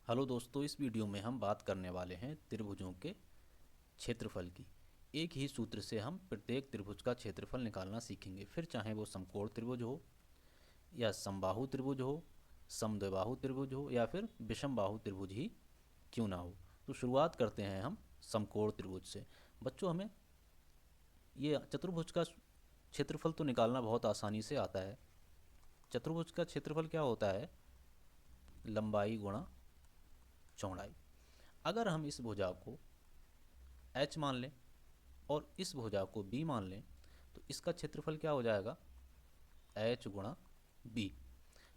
Hello दोस्तों, इस video में हम बात करने वाले हैं त्रिभुजों के क्षेत्रफल की। एक ही सूत्र से हम प्रत्येक त्रिभुज का क्षेत्रफल निकालना सीखेंगे, फिर चाहे वो समकोण त्रिभुज हो या समबाहु त्रिभुज हो, समद्विबाहु त्रिभुज हो या फिर विषमबाहु त्रिभुज ही क्यों ना हो। तो शुरुआत करते हैं हम समकोण त्रिभुज से। बच्चों, हमें ये चतुर्भुज का क्षेत्रफल तो निकालना बहुत आसानी से आता है। चतुर्भुज का क्षेत्रफल क्या होता है? लंबाई गुणा चौड़ाई। अगर हम इस भुजा को h मान लें और इस भुजा को b मान लें तो इसका क्षेत्रफल क्या हो जाएगा? h गुणा b।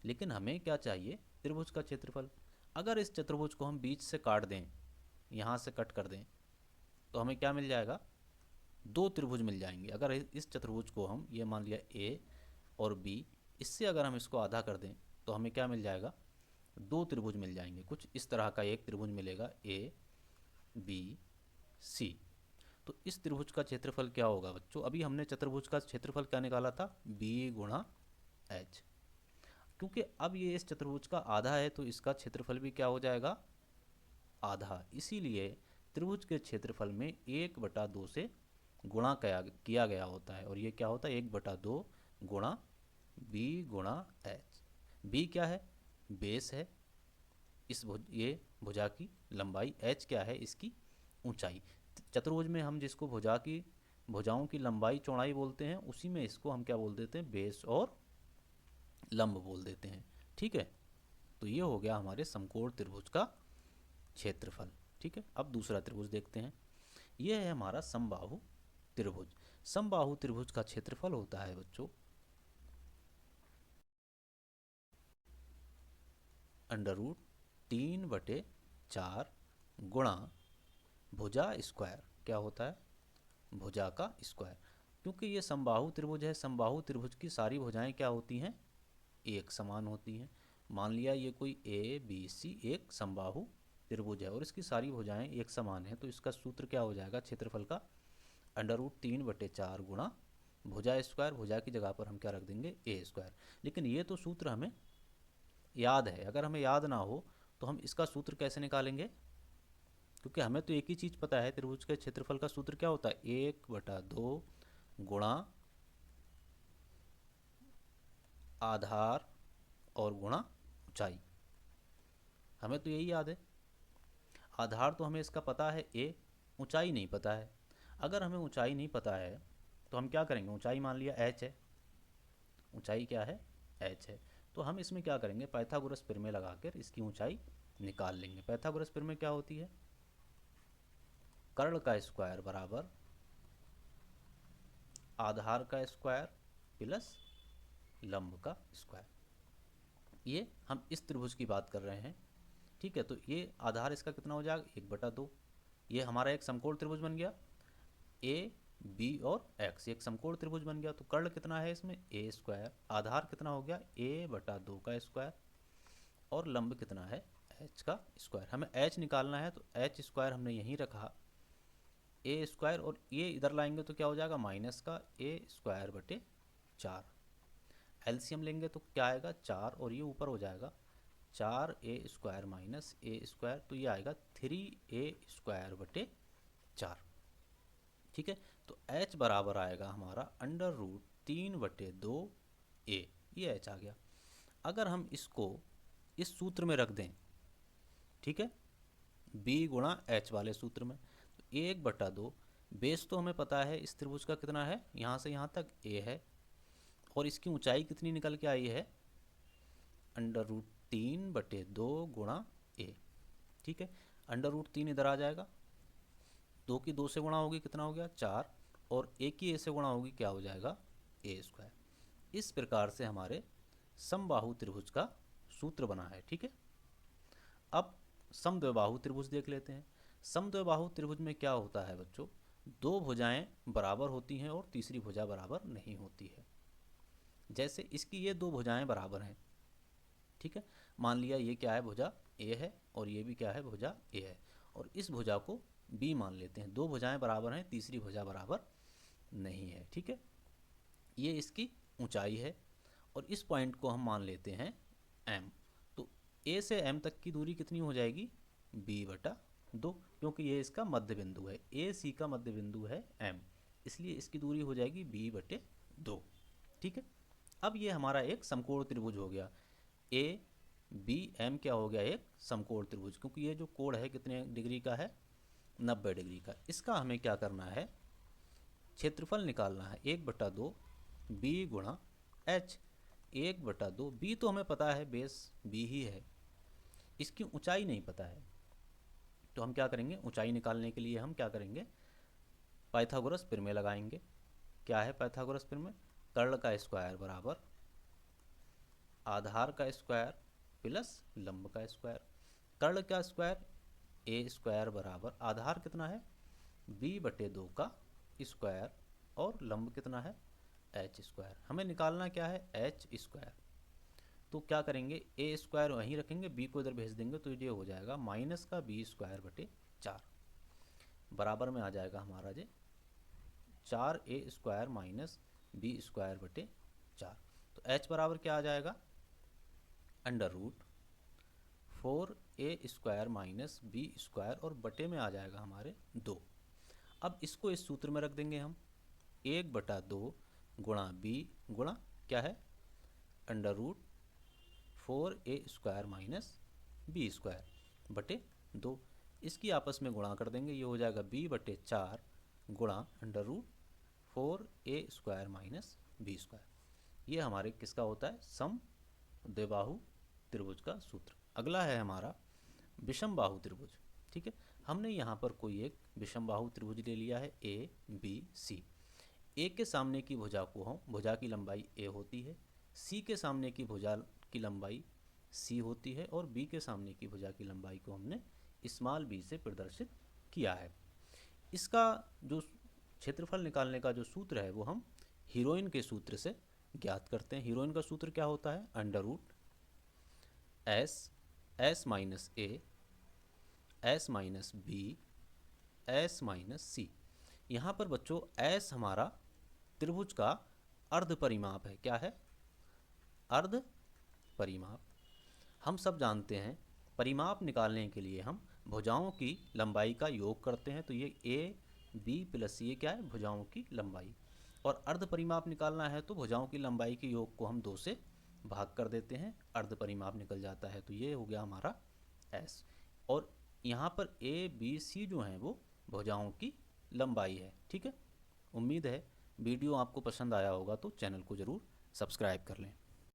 लेकिन हमें क्या चाहिए? त्रिभुज का क्षेत्रफल। अगर इस चतुर्भुज को हम बीच से काट दें, यहाँ से कट कर दें, तो हमें क्या मिल जाएगा? दो त्रिभुज मिल जाएंगे। अगर इस चतुर्भुज को हम ये मान लिया a और b, इससे अगर हम इसको आधा कर दें तो हमें क्या मिल जाएगा? दो त्रिभुज मिल जाएंगे। कुछ इस तरह का एक त्रिभुज मिलेगा a b c। तो इस त्रिभुज का क्षेत्रफल क्या होगा बच्चों? अभी हमने चतुर्भुज का क्षेत्रफल क्या निकाला था? b गुणा h। क्योंकि अब ये इस चतुर्भुज का आधा है तो इसका क्षेत्रफल भी क्या हो जाएगा? आधा। इसीलिए त्रिभुज के क्षेत्रफल में 1/2 से गुणा किया गया होता है, और ये क्या होता है? 1/2 गुणा b गुणा h। b क्या है? बेस है ये भुजा की लंबाई। h क्या है? इसकी ऊंचाई। चतुर्भुज में हम जिसको भुजाओं की लंबाई चौड़ाई बोलते हैं, उसी में इसको हम क्या बोल देते हैं? बेस और लंब बोल देते हैं। ठीक है, तो ये हो गया हमारे समकोण त्रिभुज का क्षेत्रफल। ठीक है, अब दूसरा त्रिभुज देखते हैं। ये है हमारा समबाहु त्रिभुज। समबाहु त्रिभुज का क्षेत्रफल होता है बच्चों √3/4 गुणा भुजा स्क्वायर। क्या होता है? भुजा का स्क्वायर। क्योंकि ये समबाहु त्रिभुज है, समबाहु त्रिभुज की सारी भुजाएं क्या होती हैं? एक समान होती हैं। मान लिया ये कोई ए बी सी एक समबाहु त्रिभुज है और इसकी सारी भुजाएं एक समान है, तो इसका सूत्र क्या हो जाएगा क्षेत्रफल का? √3/4 गुणा भुजा स्क्वायर। भुजा की जगह पर हम क्या रख देंगे? ए स्क्वायर। लेकिन ये तो सूत्र हमें याद है। अगर हमें याद ना हो तो हम इसका सूत्र कैसे निकालेंगे? क्योंकि हमें तो एक ही चीज़ पता है, त्रिभुज के क्षेत्रफल का सूत्र क्या होता है? 1/2 गुणा आधार और गुणा ऊंचाई। हमें तो यही याद है। आधार तो हमें इसका पता है a, ऊंचाई नहीं पता है। अगर हमें ऊंचाई नहीं पता है तो हम क्या करेंगे? ऊंचाई मान लिया h है, ऊंचाई क्या है? h है। तो हम इसमें क्या करेंगे? पाइथागोरस प्रमेय लगाकर इसकी ऊंचाई निकाल लेंगे। पाइथागोरस प्रमेय क्या होती है? कर्ण का स्क्वायर बराबर आधार का स्क्वायर प्लस लंब का स्क्वायर। ये हम इस त्रिभुज की बात कर रहे हैं। ठीक है, तो ये आधार इसका कितना हो जाएगा? 1/2। ये हमारा एक समकोण त्रिभुज बन गया। ए बी और एक्स एक समकोण त्रिभुज बन गया। तो कर्ण कितना है इसमें? ए स्क्वायर। आधार कितना हो गया? a/2 का स्क्वायर। और लंब कितना है? एच का स्क्वायर। हमें एच निकालना है तो एच स्क्वायर हमने यहीं रखा, ए स्क्वायर, और ये इधर लाएंगे तो क्या हो जाएगा? माइनस का a²/4। एलसीएम लेंगे तो क्या आएगा? 4, और ये ऊपर हो जाएगा 4a² माइनस ए स्क्वायर, तो ये आएगा 3a²/4। ठीक है, तो h बराबर आएगा हमारा √3/2 a। ये h आ गया। अगर हम इसको इस सूत्र में रख दें, ठीक है, b गुणा h वाले सूत्र में, तो 1/2 बेस तो हमें पता है इस त्रिभुज का कितना है? यहाँ से यहाँ तक a है, और इसकी ऊंचाई कितनी निकल के आई है? √3/2 गुणा a। ठीक है, √3 इधर आ जाएगा, 2 की 2 से गुणा होगी, कितना हो गया? 4, और a की a से गुणा होगी, क्या हो जाएगा? a²। इस प्रकार से हमारे समबाहु त्रिभुज का सूत्र बना है। ठीक है, अब समद्विबाहु त्रिभुज देख लेते हैं। समद्विबाहु त्रिभुज में क्या होता है बच्चों? दो भुजाएं बराबर होती हैं और तीसरी भुजा बराबर नहीं होती है। जैसे इसकी ये दो भुजाएं बराबर हैं। ठीक है, मान लिया ये क्या है? भुजा ए है, और ये भी क्या है? भुजा ए है, और इस भुजा को बी मान लेते हैं। दो भुजाएं बराबर हैं, तीसरी भुजा बराबर नहीं है। ठीक है, ये इसकी ऊंचाई है, और इस पॉइंट को हम मान लेते हैं एम। तो ए से एम तक की दूरी कितनी हो जाएगी, b/2, क्योंकि ये इसका मध्य बिंदु है, ए सी का मध्य बिंदु है एम, इसलिए इसकी दूरी हो जाएगी b/2। ठीक है, अब ये हमारा एक समकोण त्रिभुज हो गया। ए बी एम क्या हो गया, एक समकोण त्रिभुज, क्योंकि ये जो कोण है कितने डिग्री का है, 90 डिग्री का। इसका हमें क्या करना है, क्षेत्रफल निकालना है, 1/2 बी गुणा एच। 1/2 बी तो हमें पता है, बेस बी ही है, इसकी ऊंचाई नहीं पता है, तो हम क्या करेंगे, ऊंचाई निकालने के लिए हम क्या करेंगे, पाइथागोरस प्रमेय लगाएंगे। क्या है पाइथागोरस प्रमेय, कर्ण का स्क्वायर बराबर आधार का स्क्वायर प्लस लंब का स्क्वायर। कर्ण का स्क्वायर ए स्क्वायर बराबर आधार कितना है, b/2 का स्क्वायर, और लंब कितना है, एच स्क्वायर। हमें निकालना क्या है, एच स्क्वायर। तो क्या करेंगे, ए स्क्वायर वहीं रखेंगे, बी को इधर भेज देंगे, तो ये हो जाएगा माइनस का b²/4 बराबर में आ जाएगा हमारा जे 4a² माइनस b²/4। तो h बराबर क्या आ जाएगा, √4a² माइनस b² और बटे में आ जाएगा हमारे 2। अब इसको इस सूत्र में रख देंगे हम, 1/2 गुणा b गुणा क्या है, √4a² माइनस b² बटे 2। इसकी आपस में गुणा कर देंगे, ये हो जाएगा b/4 गुणा √4a² माइनस b²। ये हमारे किसका होता है, समद्विबाहु त्रिभुज का सूत्र। अगला है हमारा विषम बाहु त्रिभुज। ठीक है, हमने यहाँ पर कोई एक विषम बाहु त्रिभुज ले लिया है, ए बी सी। ए के सामने की भुजा को हम, भुजा की लंबाई ए होती है, सी के सामने की भुजा की लंबाई सी होती है, और बी के सामने की भुजा की लंबाई को हमने स्मॉल बी से प्रदर्शित किया है। इसका जो क्षेत्रफल निकालने का जो सूत्र है वो हम हीरोइन के सूत्र से ज्ञात करते हैं। हीरोइन का सूत्र क्या होता है, √S(S-A) S-B S-C। यहाँ पर बच्चों S हमारा त्रिभुज का अर्ध परिमाप है। क्या है, अर्ध परिमाप। हम सब जानते हैं परिमाप निकालने के लिए हम भुजाओं की लंबाई का योग करते हैं, तो ये ए बी प्लस ये क्या है, भुजाओं की लंबाई। और अर्ध परिमाप निकालना है तो भुजाओं की लंबाई के योग को हम 2 से भाग कर देते हैं, अर्ध परिमाप निकल जाता है। तो ये हो गया हमारा S। और यहाँ पर ए बी सी जो हैं वो भुजाओं की लंबाई है। ठीक है, उम्मीद है वीडियो आपको पसंद आया होगा, तो चैनल को ज़रूर सब्सक्राइब कर लें।